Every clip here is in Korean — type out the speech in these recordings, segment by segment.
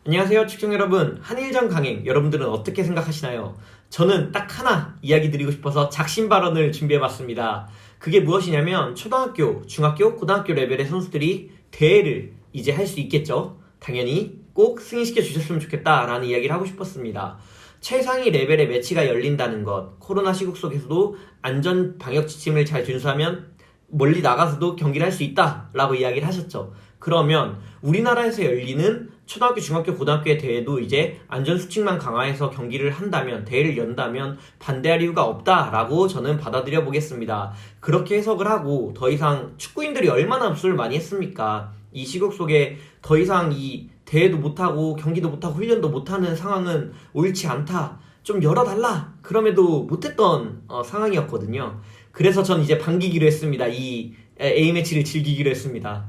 안녕하세요, 축청 여러분. 한일전 강행 여러분들은 어떻게 생각하시나요? 저는 딱 하나 이야기 드리고 싶어서 작심 발언을 준비해봤습니다. 그게 무엇이냐면 초등학교, 중학교, 고등학교 레벨의 선수들이 대회를 이제 할 수 있겠죠. 당연히 꼭 승인시켜 주셨으면 좋겠다라는 이야기를 하고 싶었습니다. 최상위 레벨의 매치가 열린다는 것, 코로나 시국 속에서도 안전 방역 지침을 잘 준수하면 멀리 나가서도 경기를 할 수 있다라고 이야기를 하셨죠. 그러면 우리나라에서 열리는 초등학교, 중학교, 고등학교의 대회도 이제 안전수칙만 강화해서 경기를 한다면, 대회를 연다면 반대할 이유가 없다라고 저는 받아들여 보겠습니다. 그렇게 해석을 하고 더 이상 축구인들이 얼마나 압수를 많이 했습니까? 이 시국 속에 더 이상 이 대회도 못하고 경기도 못하고 훈련도 못하는 상황은 옳지 않다. 좀 열어달라. 그럼에도 못했던 상황이었거든요. 그래서 전 이제 반기기로 했습니다. 이 A매치를 즐기기로 했습니다.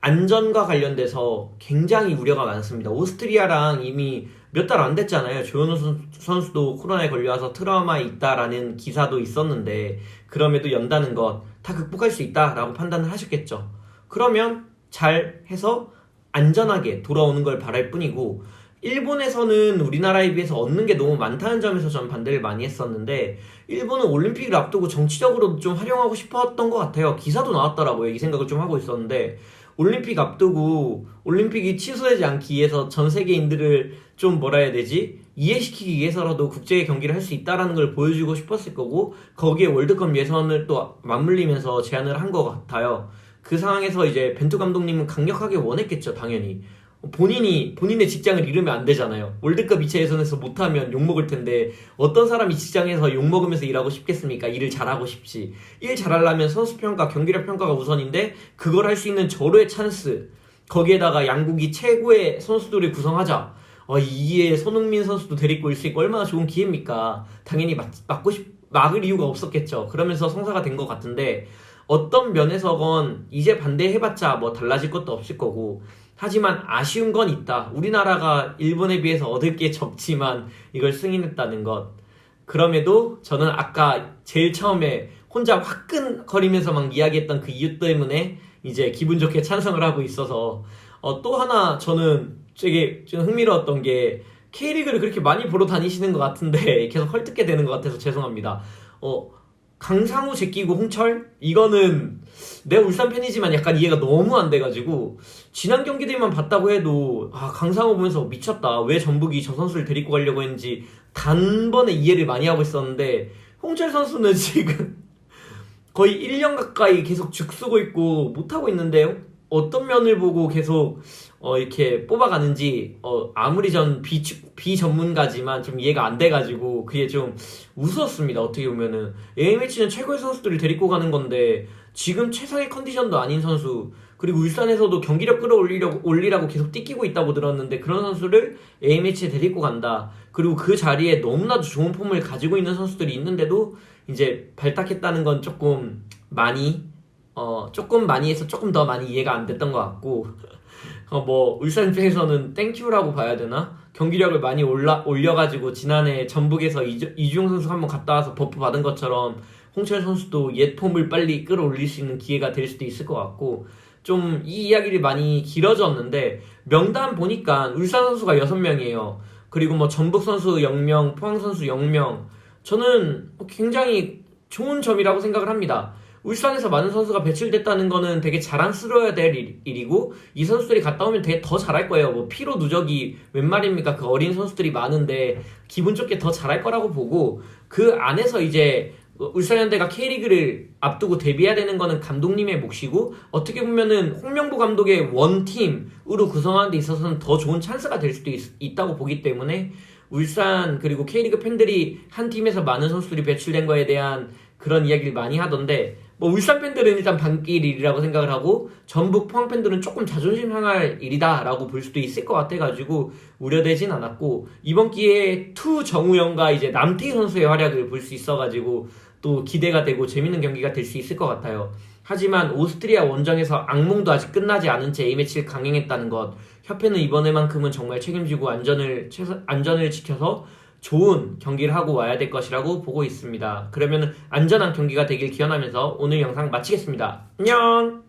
안전과 관련돼서 굉장히 우려가 많습니다. 오스트리아랑 이미 몇 달 안 됐잖아요. 조현우 선수도 코로나에 걸려와서 트라우마에 있다라는 기사도 있었는데 그럼에도 연다는 것 다 극복할 수 있다라고 판단을 하셨겠죠. 그러면 잘 해서 안전하게 돌아오는 걸 바랄 뿐이고 일본에서는 우리나라에 비해서 얻는 게 너무 많다는 점에서 전 반대를 많이 했었는데 일본은 올림픽을 앞두고 정치적으로도 좀 활용하고 싶었던 것 같아요. 기사도 나왔더라고요. 이 생각을 좀 하고 있었는데 올림픽 앞두고 올림픽이 취소되지 않기 위해서 전 세계인들을 좀 뭐라 해야 되지? 이해시키기 위해서라도 국제 경기를 할 수 있다라는 걸 보여주고 싶었을 거고 거기에 월드컵 예선을 또 맞물리면서 제안을 한 것 같아요. 그 상황에서 이제 벤투 감독님은 강력하게 원했겠죠, 당연히. 본인의 직장을 잃으면 안 되잖아요. 월드컵 2차 예선에서 못하면 욕먹을 텐데 어떤 사람이 직장에서 욕먹으면서 일하고 싶겠습니까? 일을 잘하고 싶지. 일 잘하려면 선수평가, 경기력 평가가 우선인데 그걸 할 수 있는 절호의 찬스. 거기에다가 양국이 최고의 선수들을 구성하자. 이에 손흥민 선수도 데리고 올 수 있고 얼마나 좋은 기회입니까? 당연히 막을 이유가 없었겠죠. 그러면서 성사가 된 것 같은데 어떤 면에서건 이제 반대해봤자 뭐 달라질 것도 없을 거고 하지만 아쉬운 건 있다. 우리나라가 일본에 비해서 얻을 게 적지만 이걸 승인했다는 것. 그럼에도 저는 아까 제일 처음에 혼자 화끈거리면서 막 이야기했던 그 이유 때문에 이제 기분 좋게 찬성을 하고 있어서 또 하나 저는 되게 좀 흥미로웠던 게 K리그를 그렇게 많이 보러 다니시는 것 같은데 계속 헐뜯게 되는 것 같아서 죄송합니다. 강상우 제끼고 홍철? 이거는 내가 울산 팬이지만 약간 이해가 너무 안 돼가지고 지난 경기들만 봤다고 해도 강상우 보면서 미쳤다. 왜 전북이 저 선수를 데리고 가려고 했는지 단번에 이해를 많이 하고 있었는데 홍철 선수는 지금 거의 1년 가까이 계속 죽쓰고 있고 못하고 있는데 어떤 면을 보고 계속 이렇게 뽑아가는지 아무리 전 비전문가지만 좀 이해가 안 돼가지고 그게 좀 우스웠습니다. 어떻게 보면은 A매치는 최고의 선수들을 데리고 가는 건데 지금 최상의 컨디션도 아닌 선수 그리고 울산에서도 경기력 끌어올리라고 계속 띠끼고 있다고 들었는데 그런 선수를 A매치에 데리고 간다. 그리고 그 자리에 너무나도 좋은 폼을 가지고 있는 선수들이 있는데도 이제 발탁했다는 건 조금 많이 해서 조금 더 많이 이해가 안 됐던 것 같고 울산 팬에서는 땡큐라고 봐야 되나? 경기력을 많이 올려가지고 지난해 전북에서 이주용 선수 한번 갔다 와서 버프 받은 것처럼 홍철 선수도 옛 폼을 빨리 끌어올릴 수 있는 기회가 될 수도 있을 것 같고 좀 이 이야기를 많이 길어졌는데 명단 보니까 울산 선수가 6명이에요. 그리고 전북 선수 0명, 포항 선수 0명. 저는 굉장히 좋은 점이라고 생각을 합니다. 울산에서 많은 선수가 배출됐다는 거는 되게 자랑스러워야 될 일이고 이 선수들이 갔다 오면 되게 더 잘할 거예요. 피로 누적이 웬 말입니까? 그 어린 선수들이 많은데 기분 좋게 더 잘할 거라고 보고 그 안에서 이제 울산현대가 K리그를 앞두고 데뷔해야 되는 거는 감독님의 몫이고 어떻게 보면은 홍명보 감독의 원팀으로 구성하는 데 있어서는 더 좋은 찬스가 될 수도 있다고 보기 때문에 울산 그리고 K리그 팬들이 한 팀에서 많은 선수들이 배출된 거에 대한 그런 이야기를 많이 하던데 울산 팬들은 일단 반길 일이라고 생각을 하고 전북 포항 팬들은 조금 자존심 상할 일이다 라고 볼 수도 있을 것 같아가지고 우려되진 않았고 이번 기회에 투 정우영과 이제 남태희 선수의 활약을 볼 수 있어가지고 또 기대가 되고 재밌는 경기가 될 수 있을 것 같아요. 하지만 오스트리아 원정에서 악몽도 아직 끝나지 않은 채 A매치를 강행했다는 것 협회는 이번에만큼은 정말 책임지고 안전을 지켜서 좋은 경기를 하고 와야 될 것이라고 보고 있습니다. 그러면 안전한 경기가 되길 기원하면서 오늘 영상 마치겠습니다. 안녕!